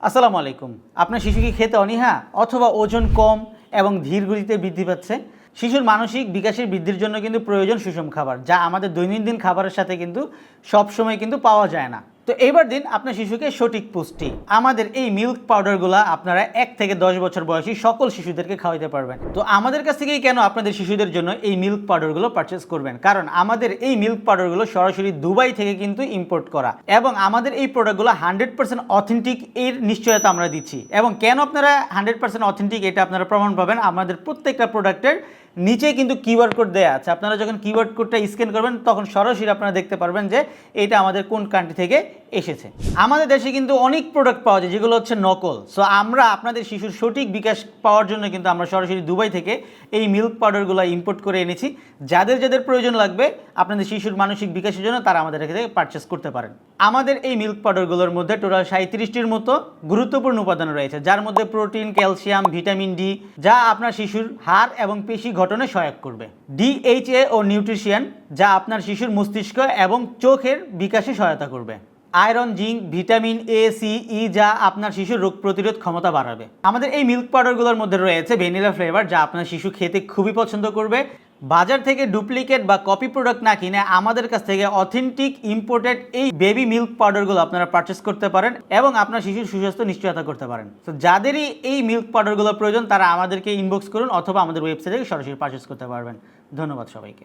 আসসালামু আলাইকুম। আপনার শিশু কি খেতে অনীহা অথবা ওজন কম এবং ধীর গতিতে বৃদ্ধি পাচ্ছে? শিশুর মানসিক বিকাশের বৃদ্ধির জন্য কিন্তু প্রয়োজন সুষম খাবার, যা আমাদের দৈনন্দিন খাবারের সাথে কিন্তু সবসময় কিন্তু পাওয়া যায় না। তো এবার দিন আপনার শিশুকে সঠিক পুষ্টি। আমাদের এই মিল্ক পাউডারগুলো আপনারা 1 থেকে 10 বছর বয়সী সকল শিশুদেরকে খাওয়াতে পারবেন। তো আমাদের কাছ থেকেই কেন আপনাদের শিশুদের জন্য এই মিল্ক পাউডারগুলো পারচেস করবেন? কারণ আমাদের এই মিল্ক পাউডারগুলো সরাসরি দুবাই থেকে কিন্তু ইম্পোর্ট করা, এবং আমাদের এই প্রোডাক্টগুলো 100% অথেন্টিক এর নিশ্চয়তা আমরা দিচ্ছি। এবং কেন আপনারা 100% অথেন্টিক এটা আপনারা প্রমাণ পাবেন আমাদের প্রত্যেকটা প্রোডাক্টের নিচে কিন্তু কিউআর কোড দেওয়া আছে। আপনারা যখন কিউআর কোডটা স্ক্যান করবেন তখন সরাসরি আপনারা দেখতে পারবেন যে এটা আমাদের কোন কান্ট্রি থেকে এসেছে। আমাদের দেশে কিন্তু অনেক প্রোডাক্ট পাওয়া যায় যেগুলো হচ্ছে নকল। সো আমরা আপনাদের শিশুর সঠিক বিকাশ পাওয়ার জন্য কিন্তু আমরা সরাসরি দুবাই থেকে এই মিল্ক পাউডারগুলো ইম্পোর্ট করে এনেছি। যাদের যাদের প্রয়োজন লাগবে আপনাদের শিশুর মানসিক বিকাশের জন্য তারা আমাদের এখান থেকে পারচেস করতে পারেন। আমাদের এই মিল্ক পাউডারগুলোর মধ্যে টোটাল 37টির মতো গুরুত্বপূর্ণ উপাদান রয়েছে, যার মধ্যে প্রোটিন, ক্যালসিয়াম, ভিটামিন ডি, যা আপনার শিশুর হাড় এবং পেশি গঠনে সহায়ক করবে। ডিএইচএ ও নিউট্রিশন, যা আপনার শিশুর মস্তিষ্ক এবং চোখের বিকাশে সহায়তা করবে। Iron, zinc, vitamin A, C, E, যা আপনার শিশুর রোগ প্রতিরোধ ক্ষমতা বাড়াবে। আমাদের এই মিল্ক পাউডারগুলোর মধ্যে রয়েছে ভ্যানিলা ফ্লেভার, যা আপনার শিশু খেতে খুবই পছন্দ করবে। বাজার থেকে ডুপ্লিকেট বা কপি প্রোডাক্ট না কিনে আমাদের কাছ থেকে অথেন্টিক ইম্পোর্টেড এই বেবি মিল্ক পাউডারগুলো আপনারা পারচেস করতে পারেন এবং আপনার শিশুর সুস্বাস্থ্য নিশ্চয়তা করতে পারেন। তো যাদেরই এই মিল্ক পাউডারগুলো প্রয়োজন তারা আমাদেরকে ইনবক্স করুন অথবা আমাদের ওয়েবসাইটে সরাসরি পারচেস করতে পারবেন। ধন্যবাদ সবাইকে।